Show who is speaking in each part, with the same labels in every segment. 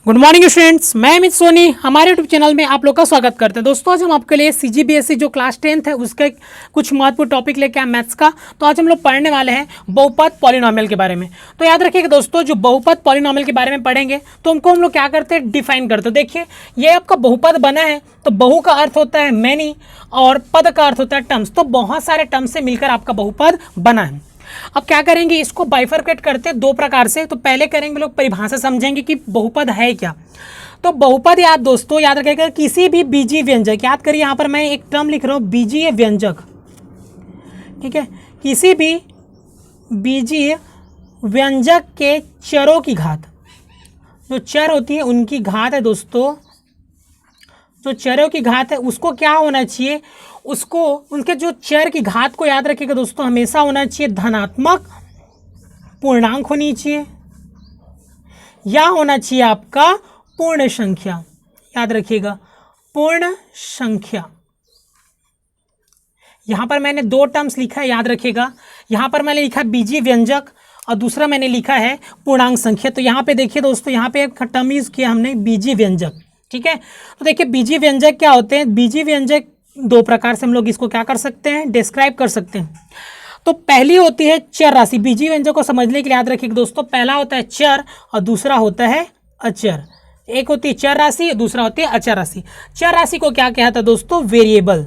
Speaker 1: Good morning students, मैं अमित सोनी हमारे YouTube channel में आप लोग का स्वागत करते हैं। दोस्तों आज हम आपके लिए सीजीबीएसई जो क्लास 10th है उसका कुछ महत्वपूर्ण टॉपिक लेके आए मैथ्स का। तो आज हम लोग पढ़ने वाले हैं बहुपद पॉलिनोमियल के बारे में। तो याद रखिएगा दोस्तों, जो बहुपद पॉलिनोमियल के बारे में पढ़ेंगे तो उनको हम लोग क्या करते हैं, डिफाइन करते हैं। देखिए ये आपका बहुपद बना है तो बहु का अर्थ होता है मैनी और पद का अर्थ होता है टर्म्स। तो बहुत सारे टर्म्स से मिलकर आपका बहुपद बना है। अब क्या करेंगे, इसको बाइफरकेट करते हैं दो प्रकार से। तो पहले करेंगे लोग परिभाषा समझेंगे कि बहुपद है क्या। तो बहुपद दोस्तों याद रखिएगा, किसी भी बीजीय व्यंजक, याद करिए यहाँ पर मैं एक टर्म लिख रहा हूँ बीजीय व्यंजक, ठीक है, किसी भी बीजीय व्यंजक के चरों की घात, जो चर होती है उनकी घात है दोस्तों, जो चरों की घात है उसको क्या होना चाहिए, उसको उनके जो चर की घात को याद रखिएगा दोस्तों, हमेशा होना चाहिए धनात्मक पूर्णांक होनी चाहिए या होना चाहिए आपका पूर्ण संख्या। याद रखिएगा पूर्ण संख्या। यहां पर मैंने दो टर्म्स लिखा है, याद रखिएगा। यहां पर मैंने लिखा बीजीय व्यंजक और दूसरा मैंने लिखा है पूर्णांक संख्या। तो यहाँ पे देखिए दोस्तों, यहाँ पे एक टर्म यूज किया हमने बीजीय व्यंजक, ठीक है। तो देखिए बीजीय व्यंजक क्या होते हैं, बीजीय व्यंजक दो प्रकार से हम लोग इसको क्या कर सकते हैं, डिस्क्राइब कर सकते हैं। तो पहली होती है चर राशि। बीजीय व्यंजक को समझने के लिए याद रखिएगा दोस्तों, पहला होता है चर और दूसरा होता है अचर। एक होती है चर राशि, दूसरा होती है अचर राशि। चर राशि को क्या कहता है दोस्तों, वेरिएबल।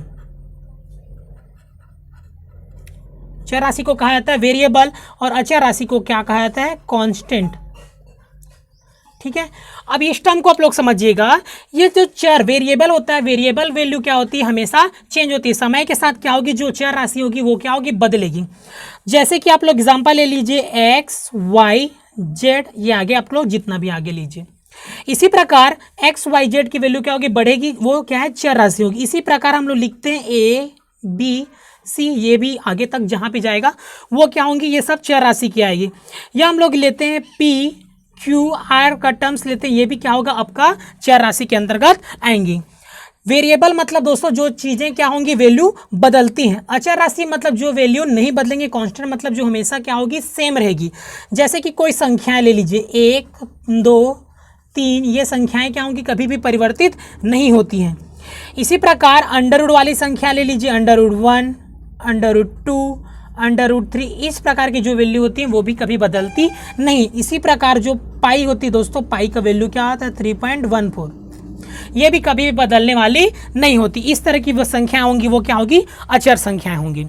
Speaker 1: चर राशि को कहा जाता है वेरिएबल और अचर राशि को क्या कहा जाता है, कांस्टेंट, ठीक है। अब इस टर्म को आप लोग समझिएगा, ये जो चर वेरिएबल होता है, वेरिएबल वैल्यू क्या होती है, हमेशा चेंज होती है। समय के साथ क्या होगी, जो चर राशि होगी वो क्या होगी, बदलेगी। जैसे कि आप लोग एग्जांपल ले लीजिए एक्स वाई जेड, ये आगे आप लोग जितना भी आगे लीजिए। इसी प्रकार एक्स वाई जेड की वैल्यू क्या होगी, बढ़ेगी, वो क्या है, चर राशि होगी। इसी प्रकार हम लोग लिखते हैं ए बी सी, ये भी आगे तक जहां पे जाएगा वो क्या होंगी, ये सब चर राशि की आएगी। या हम लोग लेते हैं पी क्यू आर का टर्म्स लेते हैं, ये भी क्या होगा, आपका चर राशि के अंतर्गत आएंगी। वेरिएबल मतलब दोस्तों जो चीजें क्या होंगी, वैल्यू बदलती हैं। अचर राशि मतलब जो वैल्यू नहीं बदलेंगे, कांस्टेंट मतलब जो हमेशा क्या होगी, सेम रहेगी। जैसे कि कोई संख्याएं ले लीजिए, 1 2 3, ये संख्याएं क्या होंगी, कभी भी परिवर्तित नहीं होती हैं। इसी प्रकार अंडर रूट वाली संख्या ले लीजिए, under root 1 under root 2 under root 3, इस प्रकार की जो वैल्यू होती है वो भी कभी बदलती नहीं। इसी प्रकार जो पाई होती है दोस्तों, पाई का वैल्यू क्या आता है, 3.14, ये भी कभी भी बदलने वाली नहीं होती। इस तरह की वो संख्याएं होंगी, वो क्या होगी, अचर संख्याएं होंगी,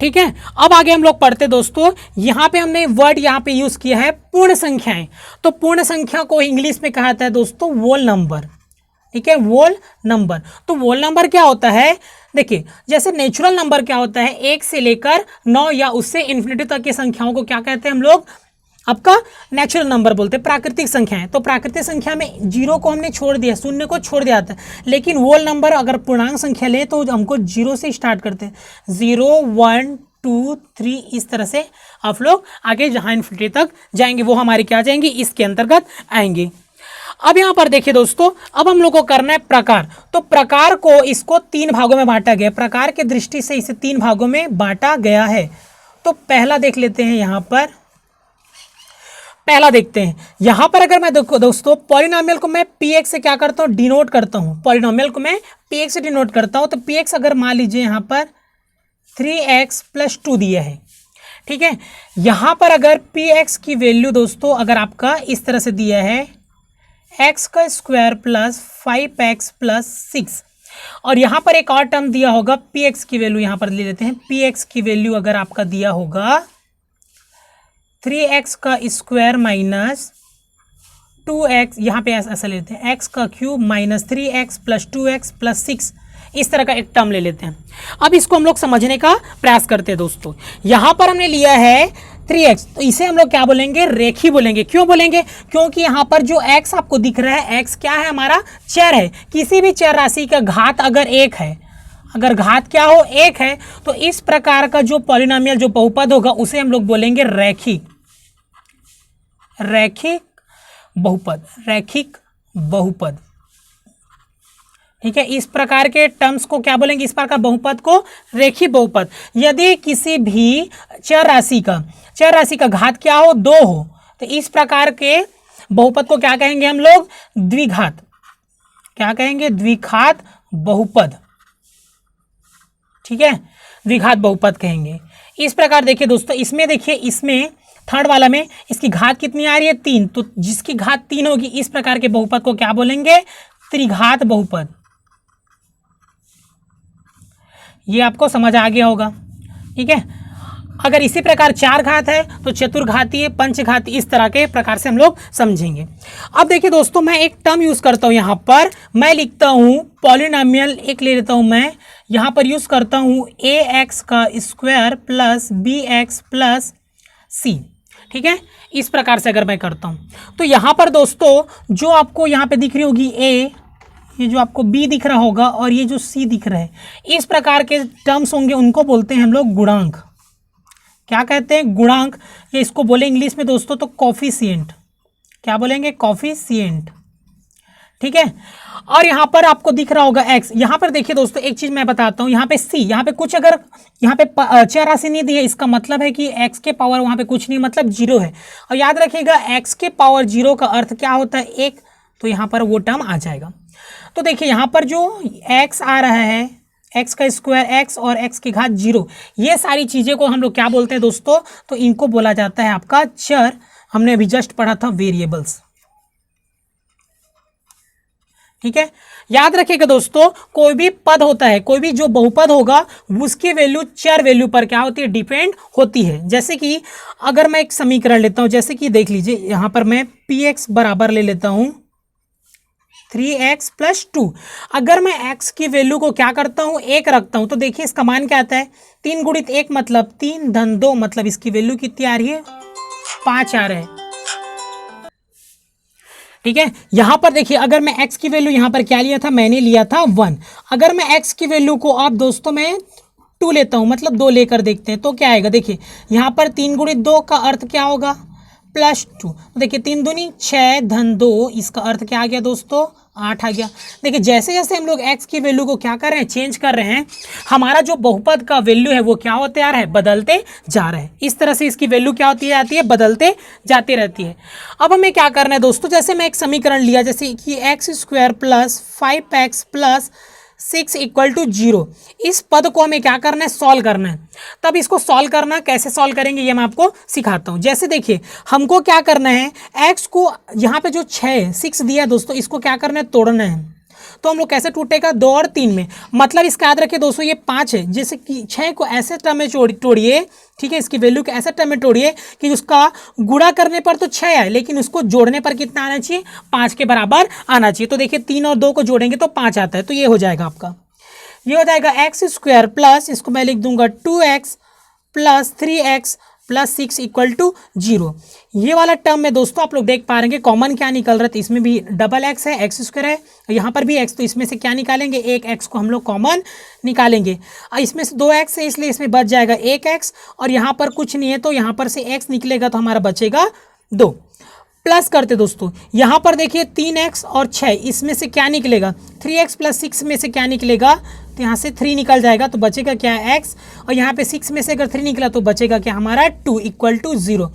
Speaker 1: ठीक है। अब आगे हम लोग पढ़ते दोस्तों, यहाँ पे हमने वर्ड यहाँ पे यूज किया है पूर्ण संख्याएं। तो पूर्ण संख्या को इंग्लिश में कहा जाता है दोस्तों वोल नंबर, ठीक है, वोल नंबर। तो वोल नंबर क्या होता है, देखिए जैसे नेचुरल नंबर क्या होता है, 1 से लेकर 9 या उससे इन्फिनिटी तक की संख्याओं को क्या कहते हैं हम लोग, आपका नेचुरल नंबर बोलते हैं, प्राकृतिक संख्याएं। तो प्राकृतिक संख्या में जीरो को हमने छोड़ दिया, शून्य को छोड़ दिया था। लेकिन वोल नंबर अगर पूर्णांक संख्या ले तो हमको जीरो से स्टार्ट करते हैं, 0 1 2 3, इस तरह से आप लोग आगे जहां इन्फिनिटी तक जाएंगे वो हमारी क्या जाएंगी, इसके अंतर्गत आएंगे। अब यहां पर देखिए दोस्तों, अब हम लोग को करना है प्रकार। तो प्रकार को इसको 3 भागों में बांटा गया, प्रकार के दृष्टि से इसे 3 भागों में बांटा गया है। तो पहला देख लेते हैं, यहां पर पहला देखते हैं। यहां पर अगर मैं देखो दोस्तों, पॉलिनोमियल को मैं px से क्या करता हूं, डिनोट करता हूं। पॉलिनोमियल को मैं px से डिनोट करता हूं। तो px अगर मान लीजिए यहां पर 3x + 2 दिया है, ठीक है। यहां पर अगर px की वैल्यू दोस्तों अगर आपका इस तरह से दिया है, x² + 5x + 6, और यहां पर एक और टर्म दिया होगा px की वैल्यू, यहां पर ले लेते हैं px की वैल्यू अगर आपका दिया होगा 3x² - 2x, यहाँ पे ऐसा लेते हैं x³ - 3x + 2x + 6, इस तरह का एक टर्म ले लेते हैं। अब इसको हम लोग समझने का प्रयास करते हैं दोस्तों। यहाँ पर हमने लिया है 3x, तो इसे हम लोग क्या बोलेंगे, रेखी बोलेंगे। क्यों बोलेंगे, क्योंकि यहाँ पर जो x आपको दिख रहा है, x क्या है, हमारा चर है। किसी भी चर राशि का घात अगर 1 है, अगर घात क्या हो, 1 है, तो इस प्रकार का जो पॉलिनोमियल जो बहुपद होगा उसे हम लोग बोलेंगे रैखिक, रैखिक बहुपद, रैखिक बहुपद, ठीक है। इस प्रकार के टर्म्स को क्या बोलेंगे, इस प्रकार बहुपद को रेखीय बहुपद। यदि किसी भी चर राशि का घात क्या हो, 2 हो, तो इस प्रकार के बहुपद को क्या कहेंगे हम लोग? द्विघात। क्या कहेंगे? द्विघात बहुपद। ठीक है, द्विघात बहुपद कहेंगे। इस प्रकार देखिए दोस्तों, इसमें देखिए, इसमें थर्ड वाला में इसकी घात कितनी आ रही है? 3। तो जिसकी घात 3 होगी, इस प्रकार के बहुपद को क्या बोलेंगे? त्रिघात बहुपद। ये आपको समझ आ गया होगा। ठीक है, अगर इसी प्रकार 4 घात है तो चतुर्घातीय, पंचघातीय, इस तरह के प्रकार से हम लोग समझेंगे। अब देखिए दोस्तों, मैं एक टर्म यूज करता हूं यहां पर, मैं लिखता हूं पॉलिनोमियल, एक ले लेता हूं मैं यहां पर, यूज करता हूं ax का square plus bx plus c। ठीक है, इस प्रकार से अगर मैं करता हूं तो यहां पर दोस्तों जो आपको यहां पे दिख रही होगी a, ये जो आपको b दिख रहा होगा और ये जो c दिख रहा है, इस प्रकार के टर्म्स होंगे, उनको बोलते हैं हम लोग गुणांक। क्या कहते हैं? गुणांक। ये इसको बोले इंग्लिश में दोस्तों तो कॉफिशिएंट। क्या बोलेंगे? कॉफिशिएंट। ठीक है, और यहाँ पर आपको दिख रहा होगा x। यहाँ पर देखिए दोस्तों, एक चीज मैं बताता हूँ, यहाँ पे c, यहाँ पे कुछ अगर यहाँ पे चर राशि नहीं दी है, इसका मतलब है कि x के पावर वहाँ पे कुछ नहीं, मतलब 0 है। और याद रखिएगा, x के पावर 0 का अर्थ क्या होता है? 1। तो यहाँ पर वो टर्म आ जाएगा। तो देखिए यहाँ पर जो x आ रहा है, x का स्क्वायर, x और x की घात 0, ये सारी चीज़ें को हम लोग क्या बोलते हैं दोस्तों? तो इनको बोला जाता है आपका चर। हमने अभी जस्ट पढ़ा था वेरिएबल्स। ठीक है, याद रखिएगा दोस्तों, कोई भी पद होता है, कोई भी जो बहुपद होगा, उसकी वैल्यू चर वैल्यू पर क्या होती है? डिपेंड होती है। जैसे कि अगर मैं एक समीकरण लेता हूं, जैसे कि देख लीजिए, यहां पर मैं px बराबर ले लेता हूं 3x प्लस 2। अगर मैं x की वैल्यू को क्या करता हूं? 1 रखता हूं, तो देखिए इसका मान क्या आता है? 3 गुणित 1 मतलब 3 धन 2, मतलब इसकी वैल्यू कितनी आ रही है? 5 आ रहा है। ठीक है, यहां पर देखिए, अगर मैं x की वैल्यू यहां पर क्या लिया था? मैंने लिया था 1। अगर मैं x की वैल्यू को आप दोस्तों मैं 2 लेता हूं, मतलब 2 लेकर देखते हैं तो क्या आएगा? देखिए यहां पर 3 गुणित 2 का अर्थ क्या होगा? प्लस 2। तो देखिए 3 दूनी 6 धन 2, इसका अर्थ क्या आ गया दोस्तों? 8 आ गया। देखिए जैसे जैसे हम लोग x की वैल्यू को क्या कर रहे हैं? चेंज कर रहे हैं, हमारा जो बहुपद का वैल्यू है वो क्या होते आ रहा है? बदलते जा रहा है। इस तरह से इसकी वैल्यू क्या होती जाती है? बदलते जाती रहती है। अब हमें क्या करना है दोस्तों? जैसे मैं एक समीकरण लिया, जैसे कि x square plus 5x plus 6 equal to 0, इस पद को हमें क्या करना है? सॉल्व करना है। तब इसको सॉल्व करना, कैसे सॉल्व करेंगे ये मैं आपको सिखाता हूं। जैसे देखिए, हमको क्या करना है? x को यहाँ पे जो 6 दिया है दोस्तों, इसको क्या करना है? तोड़ना है। तो हम लोग कैसे टूटेगा? 2 और 3 में। मतलब इसका याद रखिए दोस्तों, ये 5 है। जैसे कि 6 को ऐसे टर्म में तोड़िए, ठीक है, इसकी वैल्यू को ऐसे टर्म में तोड़िए कि उसका गुणा करने पर तो 6 आए, लेकिन उसको जोड़ने पर कितना आना चाहिए? 5 के बराबर आना चाहिए। तो देखिए 3 और 2 को जोड़ेंगे तो 5 आता है। तो ये हो जाएगा आपका, ये हो जाएगा एक्स स्क्वायर प्लस, इसको मैं लिख दूंगा 2x plus 3x plus 6 equal to 0। ये वाला टर्म में दोस्तों आप लोग देख पा रहे हैं कॉमन क्या निकल रहा है? तो इसमें भी डबल x है, एक्स स्क्वायर है, यहाँ पर भी x, तो इसमें से क्या निकालेंगे? एक x को हम लोग कॉमन निकालेंगे। इसमें से 2x है, इसलिए इसमें बच जाएगा 1x, और यहाँ पर कुछ नहीं है तो यहाँ पर से x निकलेगा तो हमारा बचेगा 2। प्लस करते दोस्तों, यहाँ पर देखिए 3x और 6, इसमें से क्या निकलेगा? 3x प्लस 6 में से क्या निकलेगा? तो यहाँ से 3 निकल जाएगा तो बचेगा क्या? x, और यहाँ पे 6 में से अगर 3 निकला तो बचेगा क्या? हमारा 2 इक्वल टू 0।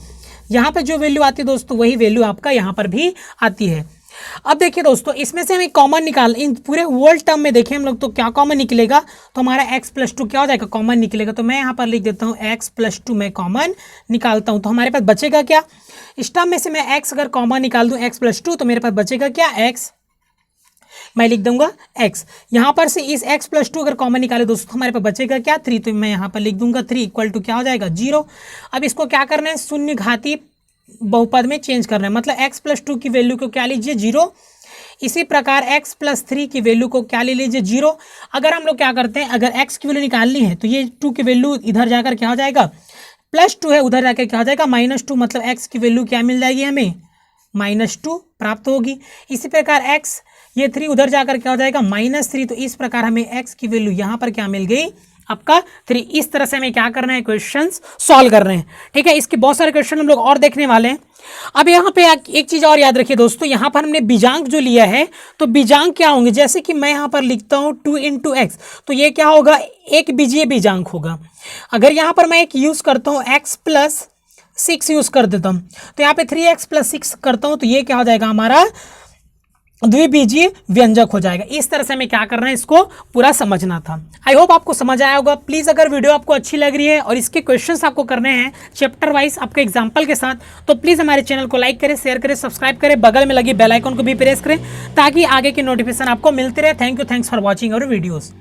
Speaker 1: यहाँ पे जो वैल्यू आती है दोस्तों, वही वैल्यू आपका यहाँ पर भी आती है। अब देखिए दोस्तों, इसमें से हमें कॉमन निकाल, इन पूरे होल टर्म में देखें हम लोग तो क्या कॉमन निकलेगा? तो हमारा x प्लस 2 क्या हो जाएगा? कॉमन निकलेगा। तो मैं यहाँ पर लिख देता हूँ x प्लस 2 मैं कॉमन निकालता हूँ, तो हमारे पास बचेगा क्या? इस टर्म में से मैं x अगर कॉमन निकाल दूँ x प्लस 2, तो मेरे पास बचेगा क्या? x, मैं लिख दूंगा x। यहाँ पर से इस x प्लस 2 अगर कॉमन निकाले दोस्तों, हमारे पास बचेगा क्या? 3, तो मैं यहाँ पर लिख दूंगा 3 इक्वल टू क्या हो जाएगा? 0। अब इसको क्या करना है? शून्य घाती बहुपद में चेंज करना है, मतलब x प्लस 2 की वैल्यू को क्या लीजिए? 0। इसी प्रकार x प्लस 3 की वैल्यू को क्या ले लीजिए? 0। अगर हम लोग क्या करते हैं, अगर x की वैल्यू निकालनी है तो ये 2 की वैल्यू इधर जाकर क्या हो जाएगा? प्लस 2 है, उधर जाकर क्या हो जाएगा? -2, मतलब x की वैल्यू क्या मिल जाएगी हमें? -2 प्राप्त होगी। इसी प्रकार x, ये 3 उधर जाकर क्या हो जाएगा? -3। तो इस प्रकार हमें x की वैल्यू यहाँ पर क्या मिल गई? आपका 3। इस तरह से हमें क्या करना है? क्वेश्चंस सॉल्व कर रहे हैं। ठीक है, इसके बहुत सारे क्वेश्चन हम लोग और देखने वाले हैं। अब यहाँ पे एक चीज और याद रखिए दोस्तों, यहाँ पर हमने बीजांक जो लिया है, तो बीजांक क्या होंगे? जैसे कि मैं यहाँ पर लिखता हूँ 2 × x, तो ये क्या होगा? एक बीजीय बीजांक होगा। अगर यहाँ पर मैं एक यूज करता हूँ x प्लस 6 यूज़ कर देता हूँ, तो यहाँ पे 3x + 6 करता हूँ, तो ये क्या हो जाएगा हमारा द्विबीजीय व्यंजक हो जाएगा। इस तरह से हमें क्या करना है, इसको पूरा समझना था। आई होप आपको समझ आया होगा। प्लीज़ अगर वीडियो आपको अच्छी लग रही है और इसके क्वेश्चंस आपको करने हैं चैप्टर वाइज आपके एग्जाम्पल के साथ, तो प्लीज़ हमारे चैनल को लाइक करें, शेयर करें, सब्सक्राइब करें, बगल में लगी बेल आइकन को भी प्रेस करें ताकि आगे की नोटिफिकेशन आपको मिलते रहे। Thank you, thanks for watching our videos.